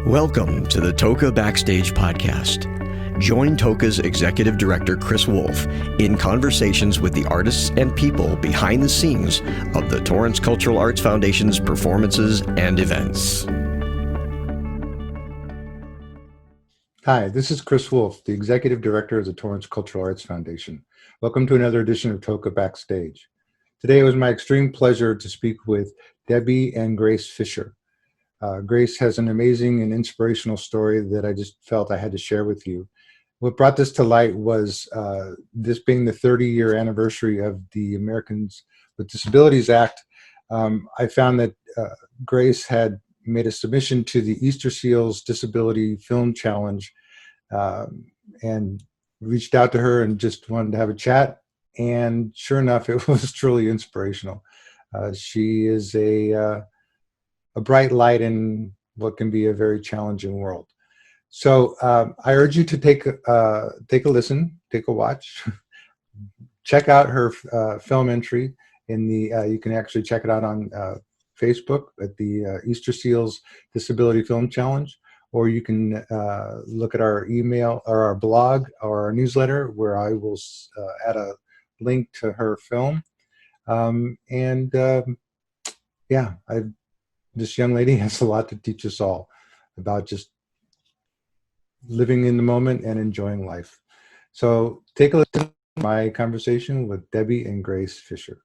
Welcome to the TOCA Backstage podcast. Join TOCA's Executive Director, Chris Wolf, in conversations with the artists and people behind the scenes of the Torrance Cultural Arts Foundation's performances and events. Hi, this is Chris Wolf, the Executive Director of the Torrance Cultural Arts Foundation. Welcome to another edition of TOCA Backstage. Today it was my extreme pleasure to speak with Debbie and Grace Fisher. Grace has an amazing and inspirational story that I just felt I had to share with you. What brought this to light was this being the 30-year anniversary of the Americans with Disabilities Act. I found that Grace had made a submission to the Easterseals Disability Film Challenge and reached out to her and just wanted to have a chat. And sure enough, it was truly inspirational. She is a bright light in what can be a very challenging world. So I urge you to take a listen, take a watch, check out her film entry in the. You can actually check it out on Facebook at the Easterseals Disability Film Challenge, or you can look at our email or our blog or our newsletter, where I will add a link to her film. This young lady has a lot to teach us all about just living in the moment and enjoying life. So take a listen to my conversation with Debbie and Grace Fisher.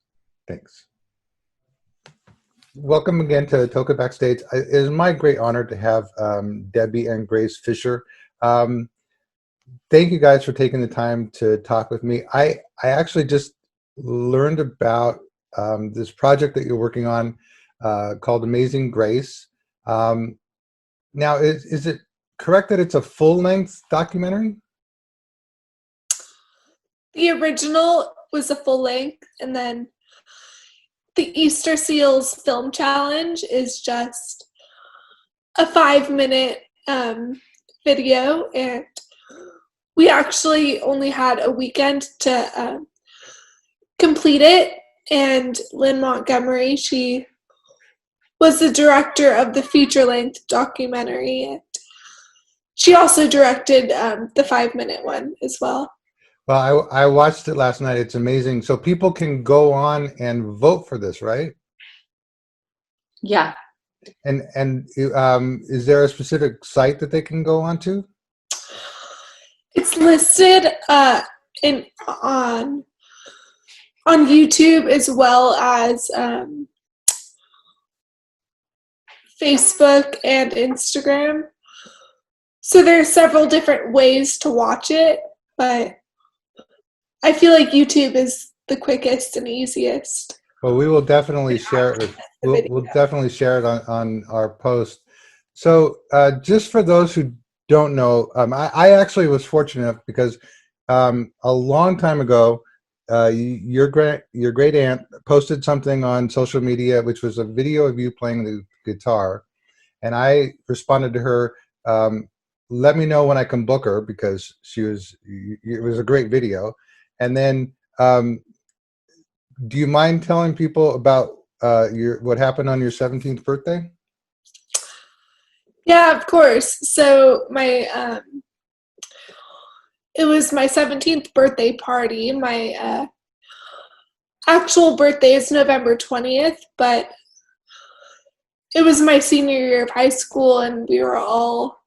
Thanks. Welcome again to TOCA Backstage. It is my great honor to have Debbie and Grace Fisher. Thank you guys for taking the time to talk with me. I actually just learned about this project that you're working on called Amazing Grace. Now, is it correct that it's a full-length documentary? The original was a full-length, and then the Easterseals Film Challenge is just a 5-minute video, and we actually only had a weekend to complete it. And Lynn Montgomery, she was the director of the feature-length documentary, and she also directed the 5-minute one as well. Well, I watched it last night. It's amazing. So people can go on and vote for this, right? Yeah. And is there a specific site that they can go on to? It's listed on YouTube as well as Facebook and Instagram. So there are several different ways to watch it, but I feel like YouTube is the quickest and easiest. Well, we will definitely share it. We'll definitely share it on our post. So just for those who don't know, I actually was fortunate because a long time ago, your great aunt posted something on social media, which was a video of you playing the guitar, and I responded to her, let me know when I can book her, because it was a great video. And then do you mind telling people about what happened on your 17th birthday? Yeah, of course. So it was my 17th birthday party. My actual birthday is November 20th, but it was my senior year of high school, and we were all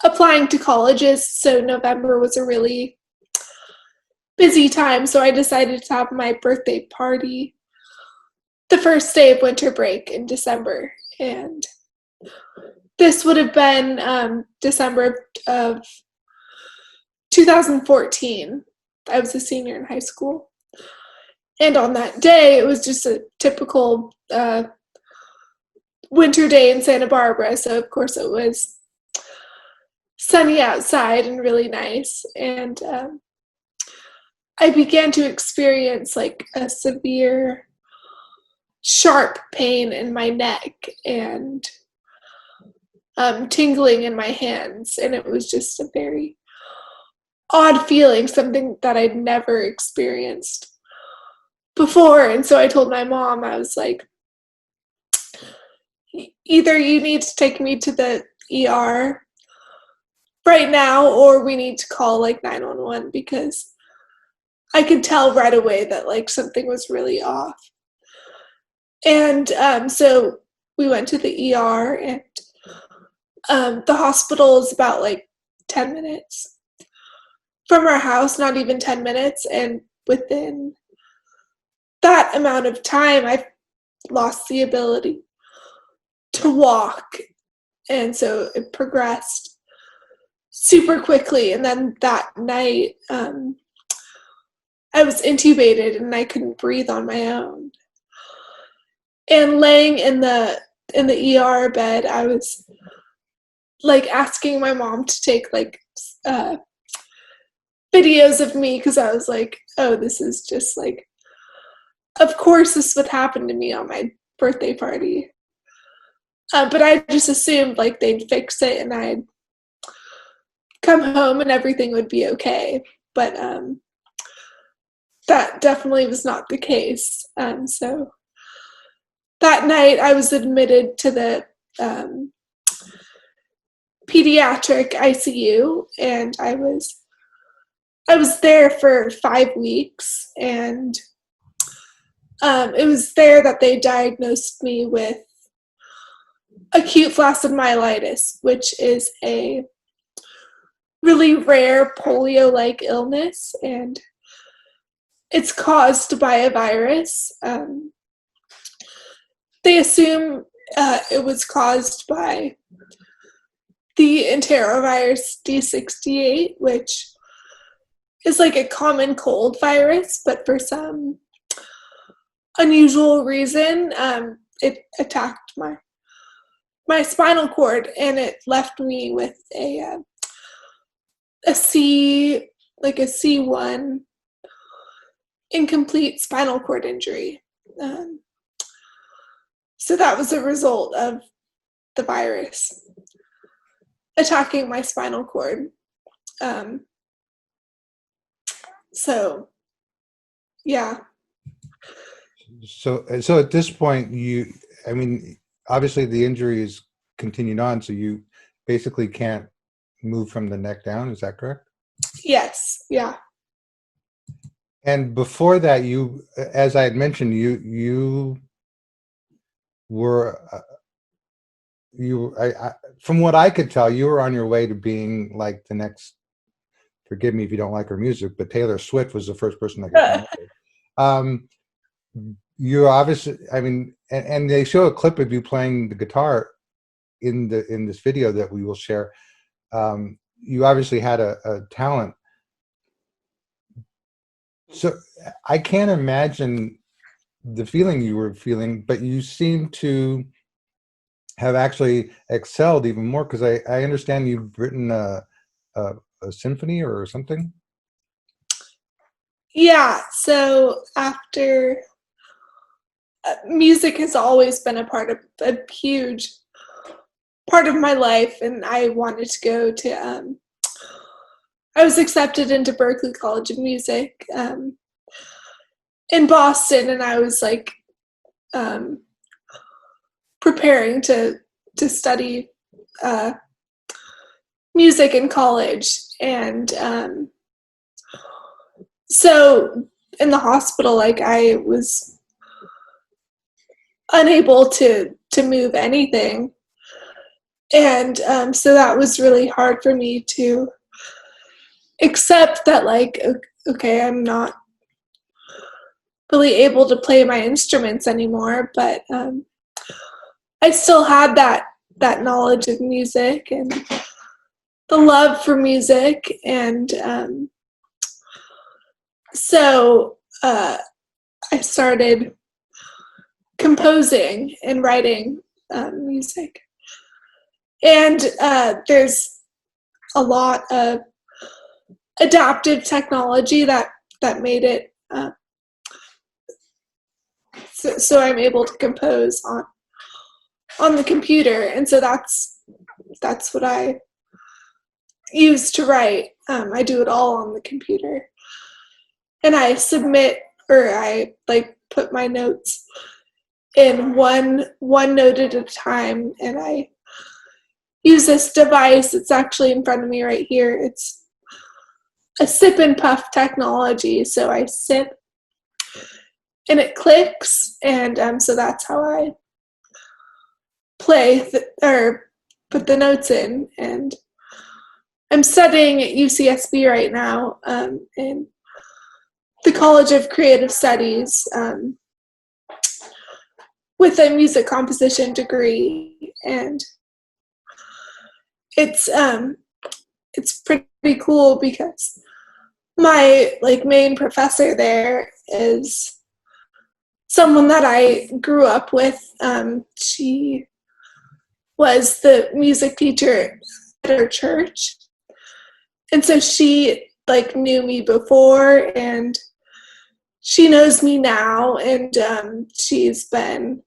applying to colleges, so November was a really busy time, so I decided to have my birthday party the first day of winter break in December, and this would have been December of 2014. I was a senior in high school, and on that day, it was just a typical winter day in Santa Barbara, so of course it was sunny outside and really nice, and I began to experience like a severe sharp pain in my neck and tingling in my hands, and it was just a very odd feeling, something that I'd never experienced before. And so I told my mom, I was like, either you need to take me to the ER right now, or we need to call like 911, because I could tell right away that like something was really off. And so we went to the ER, and the hospital is about like 10 minutes from our house, not even 10 minutes. And within that amount of time, I lost the ability to walk. And so it progressed super quickly. And then that night, I was intubated and I couldn't breathe on my own. And laying in the ER bed, I was like asking my mom to take like videos of me, because I was like, oh, this is just like, of course this would happen to me on my birthday party. But I just assumed like they'd fix it and I'd come home and everything would be okay. But that definitely was not the case. So that night I was admitted to the pediatric ICU, and I was there for 5 weeks, and it was there that they diagnosed me with acute flaccid myelitis, which is a really rare polio-like illness, and it's caused by a virus. They assume it was caused by the enterovirus D68, which is like a common cold virus, but for some unusual reason, it attacked my spinal cord, and it left me with a C1 incomplete spinal cord injury. So that was a result of the virus attacking my spinal cord. So, yeah. So at this point, obviously the injury is continued on, so you basically can't move from the neck down. Is that correct? Yes. Yeah. And before that, you, as I had mentioned, you were, from what I could tell, you were on your way to being like the next, forgive me if you don't like her music, but Taylor Swift was the first person I could think of. You obviously, and they show a clip of you playing the guitar in this video that we will share. You obviously had a talent. So I can't imagine the feeling you were feeling, but you seem to have actually excelled even more, because I understand you've written a symphony or something. Yeah. So after music has always been a huge part of my life, and I wanted to go to I was accepted into Berklee College of Music in Boston, and I was like preparing to study music in college, and so in the hospital, like I was unable to move anything, and so that was really hard for me to accept that, like, okay, I'm not really able to play my instruments anymore, but I still had that knowledge of music and the love for music, and so I started composing and writing music, and there's a lot of adaptive technology that made it so I'm able to compose on the computer, and so that's what I use to write. I do it all on the computer, and I submit, or I like put my notes in one note at a time, and I use this device. It's actually in front of me right here. It's a sip and puff technology. So I sip and it clicks, and so that's how I play or put the notes in. And I'm studying at UCSB right now in the College of Creative Studies with a music composition degree, and it's pretty cool because my main professor there is someone that I grew up with. She was the music teacher at our church, and so she knew me before, and she knows me now, and she's been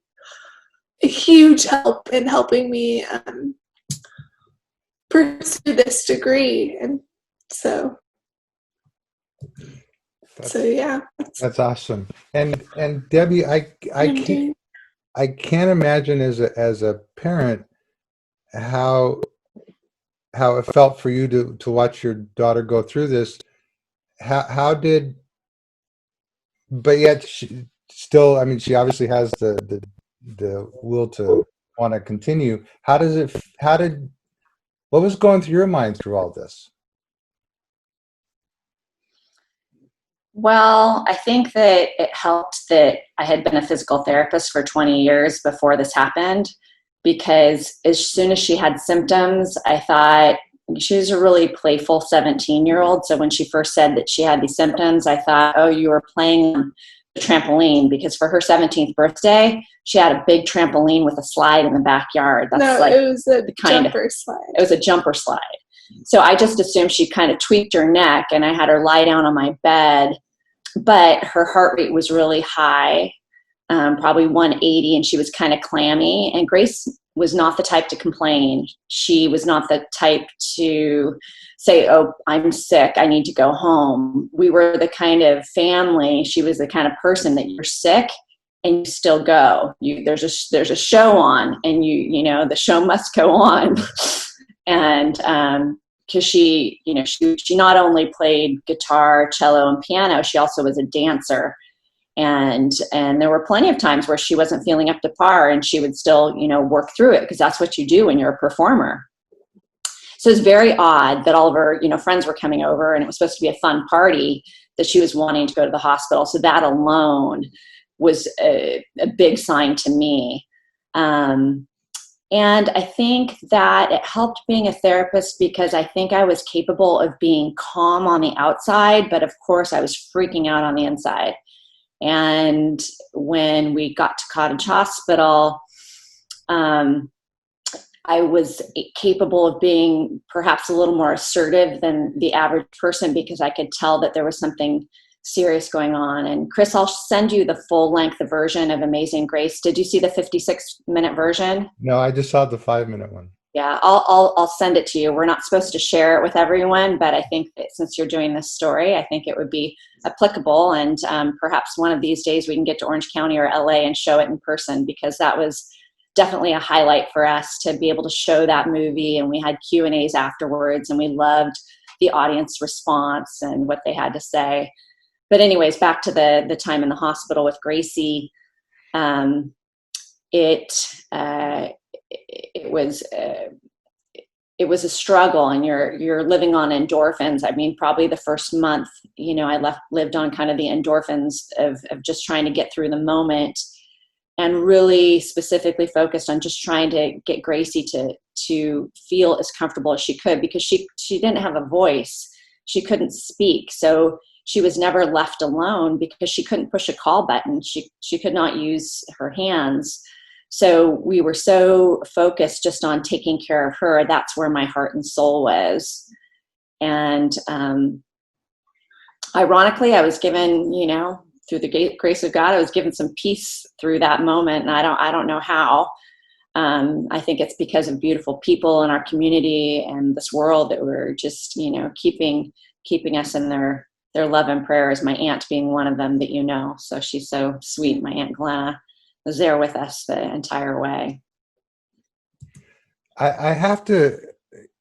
a huge help in helping me pursue this degree. And so yeah, That's awesome. And Debbie, I can't imagine as a parent how it felt for you to watch your daughter go through this. But yet she still, I mean, she obviously has the will to want to continue. What was going through your mind through all this? Well, I think that it helped that I had been a physical therapist for 20 years before this happened, because as soon as she had symptoms, I thought she was a really playful 17-year-old. So when she first said that she had these symptoms, I thought, oh, you were playing on the trampoline, because for her 17th birthday, she had a big trampoline with a slide in the backyard. It was a jumper slide. It was a jumper slide. So I just assumed she kind of tweaked her neck, and I had her lie down on my bed, but her heart rate was really high, probably 180, and she was kind of clammy. And Grace was not the type to complain. She was not the type to say, oh, I'm sick, I need to go home. We were the kind of family, she was the kind of person that you're sick and you still go. There's a show on, and the show must go on. And because she not only played guitar, cello, and piano, she also was a dancer. And there were plenty of times where she wasn't feeling up to par, and she would still, work through it, because that's what you do when you're a performer. So it's very odd that all of her, friends were coming over, and it was supposed to be a fun party, that she was wanting to go to the hospital. So that alone was a big sign to me. And I think that it helped being a therapist, because I think I was capable of being calm on the outside, but of course I was freaking out on the inside. And when we got to Cottage Hospital, I was capable of being perhaps a little more assertive than the average person, because I could tell that there was something serious going on. And Chris, I'll send you the full length version of Amazing Grace. Did you see the 56-minute version? No, I just saw the 5-minute one. Yeah, I'll send it to you. We're not supposed to share it with everyone, but I think that since you're doing this story, I think it would be applicable. And perhaps one of these days we can get to Orange County or LA and show it in person, because that was definitely a highlight for us to be able to show that movie. And we had Q&As afterwards, and we loved the audience response and what they had to say. But anyways, back to the time in the hospital with Gracie, it was a struggle, and you're living on endorphins. I mean, probably the first month, I lived on kind of the endorphins of just trying to get through the moment, and really specifically focused on just trying to get Gracie to feel as comfortable as she could, because she didn't have a voice. She couldn't speak. So she was never left alone, because she couldn't push a call button. She could not use her hands. So we were so focused just on taking care of her. That's where my heart and soul was. And ironically, I was given, through the grace of God, I was given some peace through that moment. And I don't know how. I think it's because of beautiful people in our community and this world that were just, keeping us in their love and prayers. My aunt being one of them that so she's so sweet. My Aunt Glenna was there with us the entire way. I have to.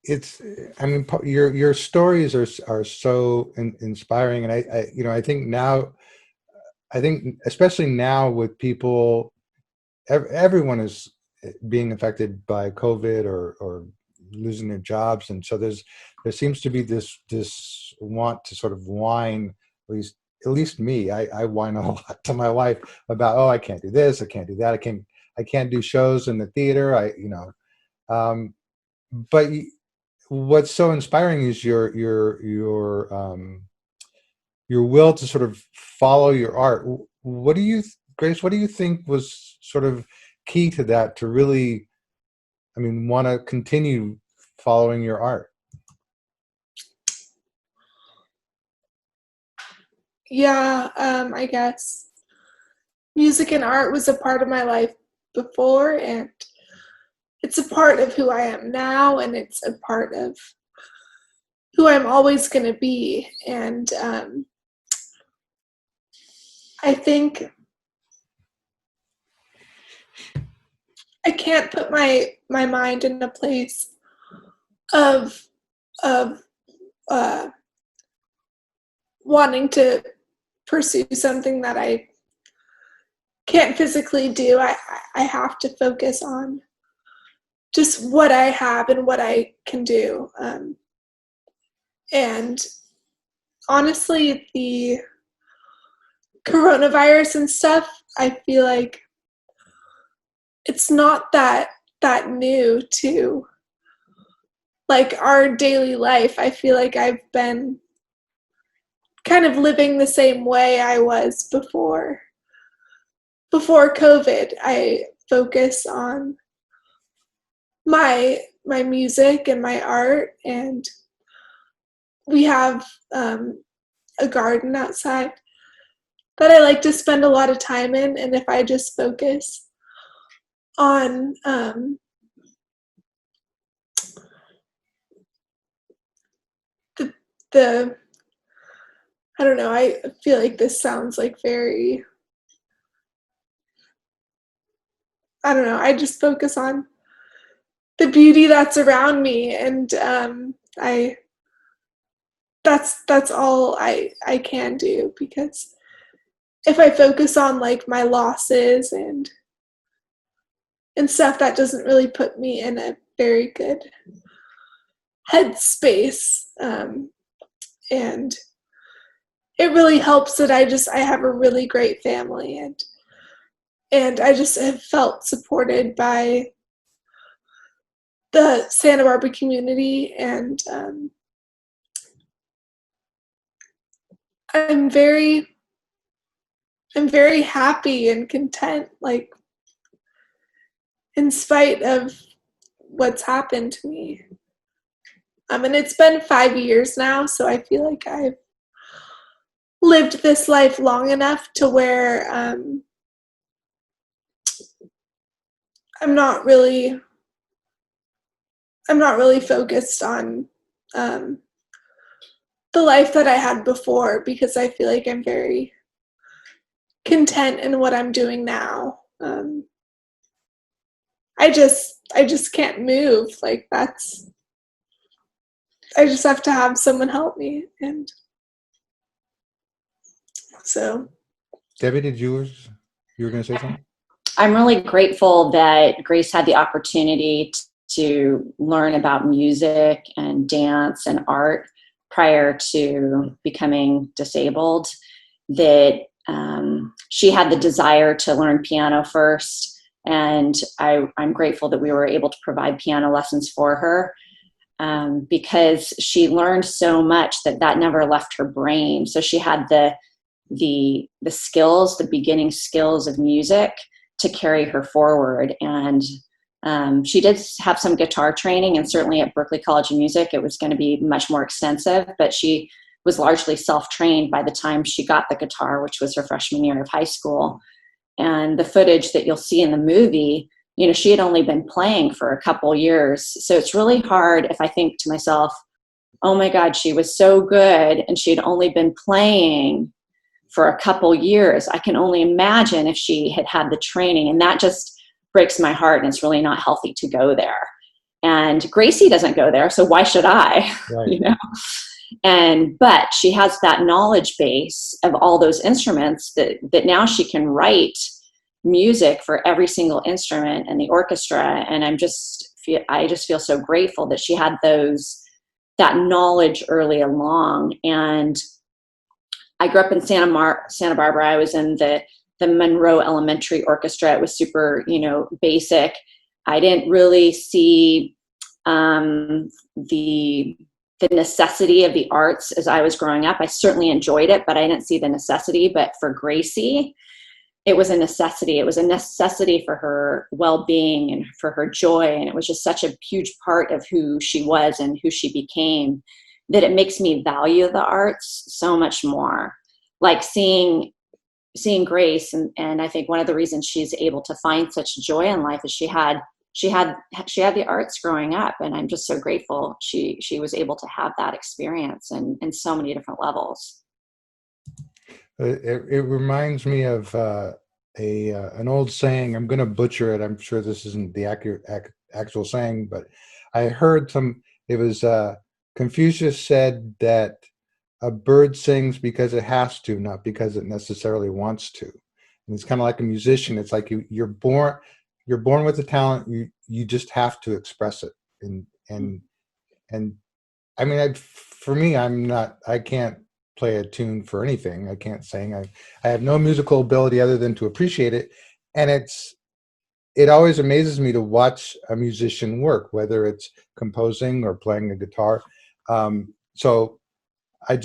It's. I mean, your stories are so inspiring, and I think now, I think especially now with people, everyone is being affected by COVID or losing their jobs, and so there seems to be this want to sort of whine, at least me. I whine a lot to my wife about, oh, I can't do this, I can't do that, I can't do shows in the theater. Um, but what's so inspiring is your will to sort of follow your art. What do you, Grace? What do you think was sort of key to that? To really, I mean, want to continue following your art? Yeah, I guess music and art was a part of my life before, and it's a part of who I am now, and it's a part of who I'm always going to be. And I think I can't put my mind in a place of of wanting to pursue something that I can't physically do. I have to focus on just what I have and what I can do. And honestly, the coronavirus and stuff, I feel like it's not that new to like our daily life. I feel like I've been kind of living the same way I was before COVID. I focus on my music and my art, and we have a garden outside that I like to spend a lot of time in. And if I just focus on the I don't know, I feel like this sounds like very, I don't know, I just focus on the beauty that's around me, and that's all I can do, because if I focus on like my losses and stuff, that doesn't really put me in a very good headspace. And it really helps that I have a really great family, and I just have felt supported by the Santa Barbara community, and I'm very happy and content, like in spite of what's happened to me. And it's been 5 years now, so I feel like I've lived this life long enough to where I'm not really focused on the life that I had before, because I feel like I'm very content in what I'm doing now. I just can't move. Like I just have to have someone help me. And so, Debbie, you were going to say something? I'm really grateful that Grace had the opportunity to learn about music and dance and art prior to becoming disabled, that she had the desire to learn piano first. And I'm grateful that we were able to provide piano lessons for her, because she learned so much that never left her brain. So she had the skills, the beginning skills of music to carry her forward. And she did have some guitar training, and certainly at Berklee College of Music, it was going to be much more extensive, but she was largely self-trained by the time she got the guitar, which was her freshman year of high school. And the footage that you'll see in the movie, she had only been playing for a couple years. So it's really hard if I think to myself, oh my God, she was so good and she had only been playing for a couple years. I can only imagine if she had had the training, and that just breaks my heart, and it's really not healthy to go there. And Gracie doesn't go there, so why should I? Right. You know? But she has that knowledge base of all those instruments that now she can write music for every single instrument in the orchestra. And I just feel so grateful that she had that knowledge early along. And I grew up in Santa Barbara. I was in the Monroe Elementary Orchestra. It was super, basic. I didn't really see the necessity of the arts as I was growing up. I certainly enjoyed it, but I didn't see the necessity. But for Gracie, it was a necessity. It was a necessity for her well-being and for her joy. And it was just such a huge part of who she was and who she became that it makes me value the arts so much more. Like seeing Grace, and I think one of the reasons she's able to find such joy in life is she had the arts growing up, and I'm just so grateful she was able to have that experience in so many different levels. It reminds me of an old saying. I'm going to butcher it. I'm sure this isn't the accurate actual saying, but I heard it was Confucius said that a bird sings because it has to, not because it necessarily wants to. And it's kind of like a musician. It's like you're born with the talent. You just have to express it. And I mean, for me, I can't play a tune for anything. I can't sing. I have no musical ability other than to appreciate it. And it always amazes me to watch a musician work, whether it's composing or playing a guitar. So I'm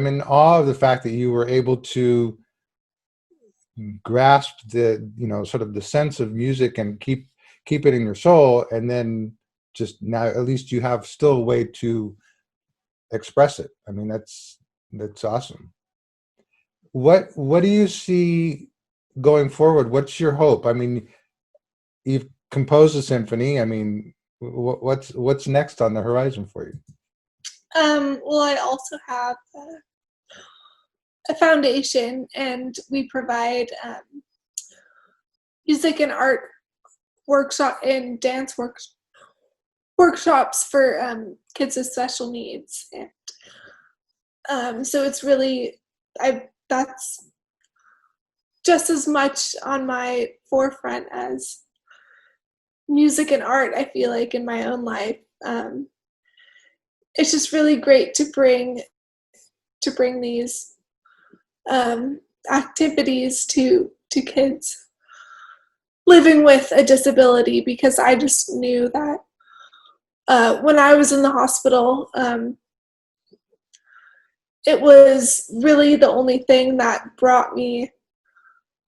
in awe of the fact that you were able to grasp the, sort of the sense of music and keep it in your soul. And then just now, at least you have still a way to express it. I mean, that's awesome. What do you see going forward? What's your hope? I mean, you've composed a symphony. I mean, what's next on the horizon for you? Well, I also have a foundation, and we provide music and art workshop and dance workshops for kids with special needs. And so it's really, that's just as much on my forefront as music and art, I feel like, in my own life. It's just really great to bring these activities to kids living with a disability, because I just knew that when I was in the hospital, it was really the only thing that brought me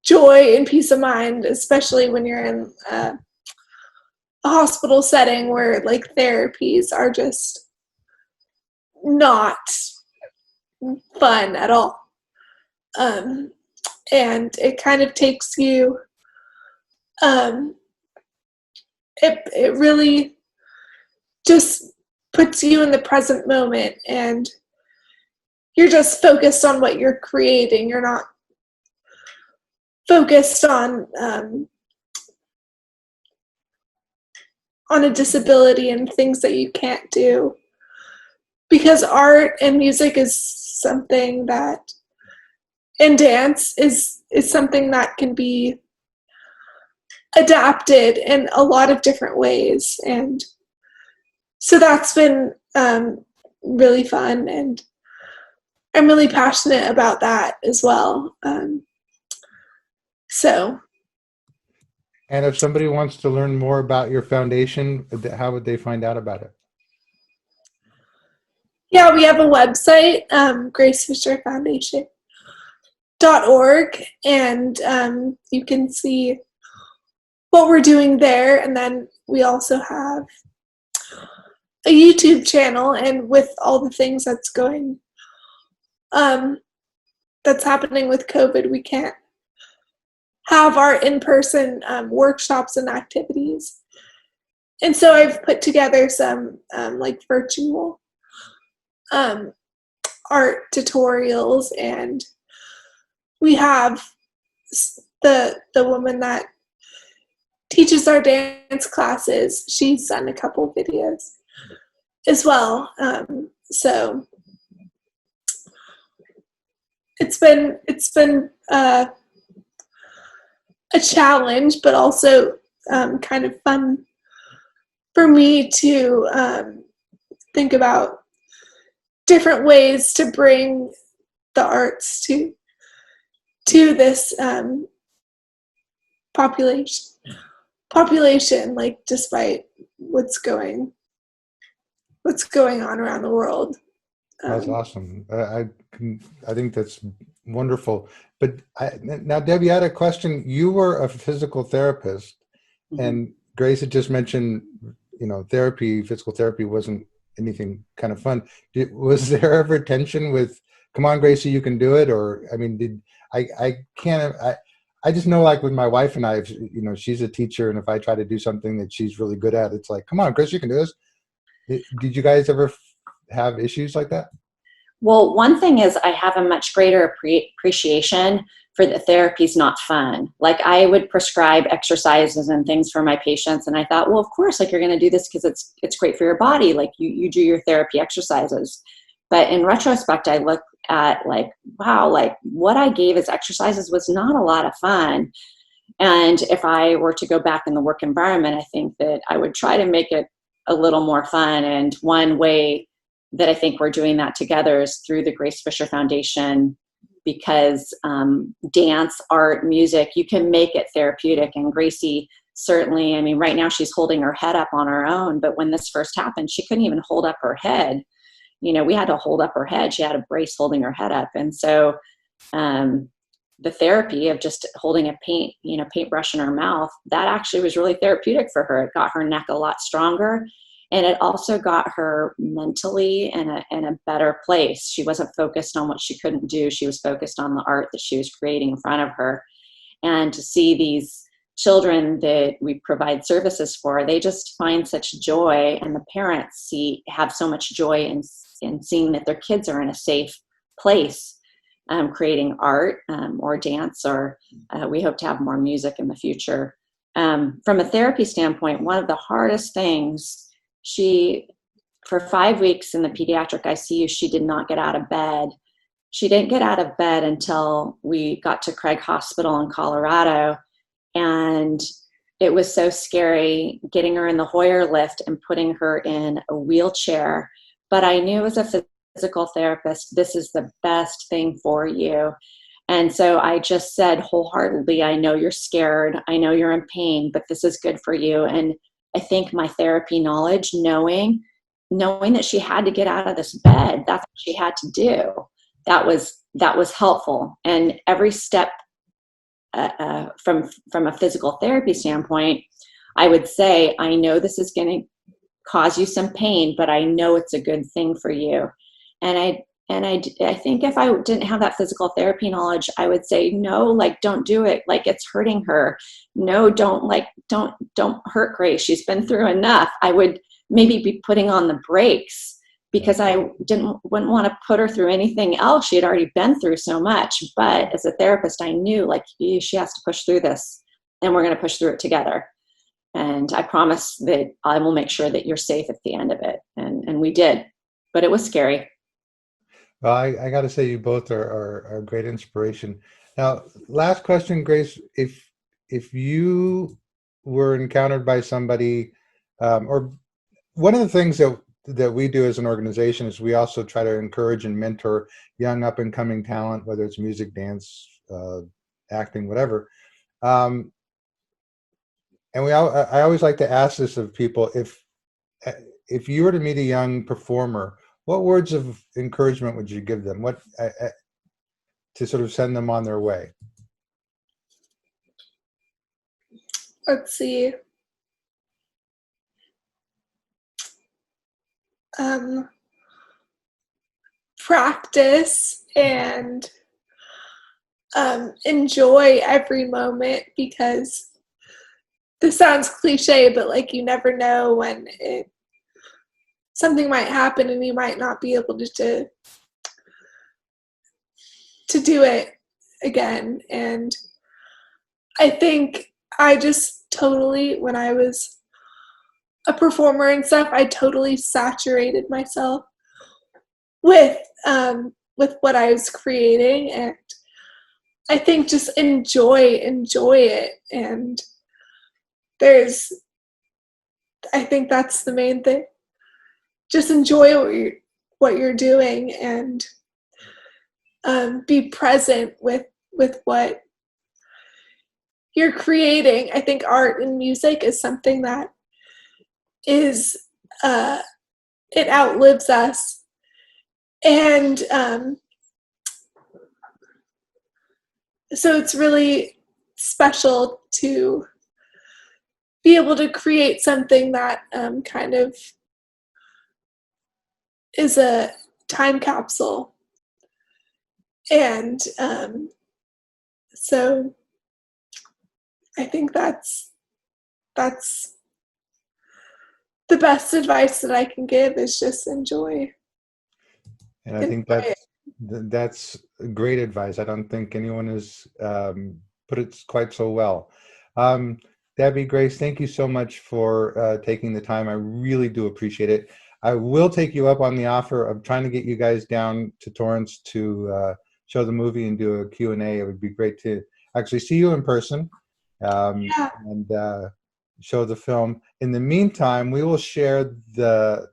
joy and peace of mind, especially when you're in a hospital setting where like therapies are just not fun at all. And it kind of takes you, it really just puts you in the present moment, and you're just focused on what you're creating. You're not focused on a disability and things that you can't do. Because art and music is something that, and dance is something that can be adapted in a lot of different ways. And so that's been really fun, and I'm really passionate about that as well. And if somebody wants to learn more about your foundation, how would they find out about it? Yeah, we have a website, gracefisherfoundation.org, and you can see what we're doing there. And then we also have a YouTube channel, and with all the things that's happening with COVID, we can't have our in-person workshops and activities. And so I've put together some like virtual art tutorials, and we have the woman that teaches our dance classes. She's done a couple videos as well. So it's been a challenge, but also kind of fun for me to think about different ways to bring the arts to this population, like, despite what's going on around the world. That's awesome. I think that's wonderful. But now, Debbie, I had a question. You were a physical therapist, and Grace had just mentioned, physical therapy wasn't anything kind of fun. Was there ever tension with, come on, Gracie, you can do it? Or, I mean, I just know, like, with my wife and I, she's a teacher, and if I try to do something that she's really good at, it's like, come on, Grace, you can do this. Did you guys ever have issues like that? Well, one thing is I have a much greater appreciation for the therapy's not fun. Like, I would prescribe exercises and things for my patients, and I thought, well, of course, like, you're going to do this because it's great for your body. Like, you do your therapy exercises. But in retrospect, I look at, like, wow, like, what I gave as exercises was not a lot of fun. And if I were to go back in the work environment, I think that I would try to make it a little more fun. And one way that I think we're doing that together is through the Grace Fisher Foundation, because dance, art, music, you can make it therapeutic. And Gracie certainly, I mean, right now she's holding her head up on her own, but when this first happened, she couldn't even hold up her head. We had to hold up her head. She had a brace holding her head up. And so the therapy of just holding a paintbrush in her mouth, that actually was really therapeutic for her. It got her neck a lot stronger. And it also got her mentally in a better place. She wasn't focused on what she couldn't do. She was focused on the art that she was creating in front of her. And to see these children that we provide services for, they just find such joy, and the parents have so much joy in seeing that their kids are in a safe place, creating art or dance, or we hope to have more music in the future. From a therapy standpoint, one of the hardest things, for 5 weeks in the pediatric ICU, she did not get out of bed. She didn't get out of bed until we got to Craig Hospital in Colorado. And it was so scary getting her in the Hoyer lift and putting her in a wheelchair. But I knew as a physical therapist, this is the best thing for you. And so I just said wholeheartedly, I know you're scared. I know you're in pain, but this is good for you. And I think my therapy knowledge, knowing that she had to get out of this bed, that's what she had to do. That was helpful. And every step from a physical therapy standpoint, I would say, I know this is going to cause you some pain, but I know it's a good thing for you. And I think if I didn't have that physical therapy knowledge, I would say, no, like, don't do it. Like, it's hurting her. No, don't hurt Grace. She's been through enough. I would maybe be putting on the brakes because I wouldn't want to put her through anything else. She had already been through so much. But as a therapist, I knew, like, she has to push through this, and we're going to push through it together. And I promise that I will make sure that you're safe at the end of it. And we did, but it was scary. Well, I got to say, you both are a great inspiration. Now, last question, Grace. If you were encountered by somebody, or one of the things that we do as an organization is we also try to encourage and mentor young up-and-coming talent, whether it's music, dance, acting, whatever. And I always like to ask this of people: if you were to meet a young performer, what words of encouragement would you give them? What to sort of send them on their way? Let's see. Practice and enjoy every moment, because this sounds cliche, but, like, you never know when something might happen and you might not be able to do it again. And I think I just totally, when I was a performer and stuff, I totally saturated myself with what I was creating, and I think just enjoy it. And I think that's the main thing. Just enjoy what you're doing, and be present with what you're creating. I think art and music is something that is it outlives us, and so it's really special to be able to create something that kind of is a time capsule. And so I think that's the best advice that I can give, is just enjoy. And I think that's great advice. I don't think anyone has put it quite so well. Debbie, Grace, thank you so much for taking the time. I really do appreciate it. I will take you up on the offer of trying to get you guys down to Torrance to show the movie and do a Q&A. It would be great to actually see you in person and show the film. In the meantime, we will share the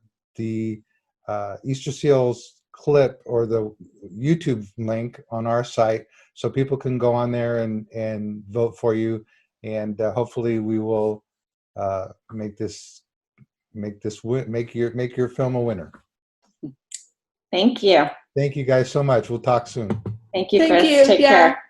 Easterseals clip or the YouTube link on our site, so people can go on there and vote for you, and hopefully we will make your film a winner. Thank you. Thank you guys so much. We'll talk soon. Thank you, Thank Chris. you. Take care.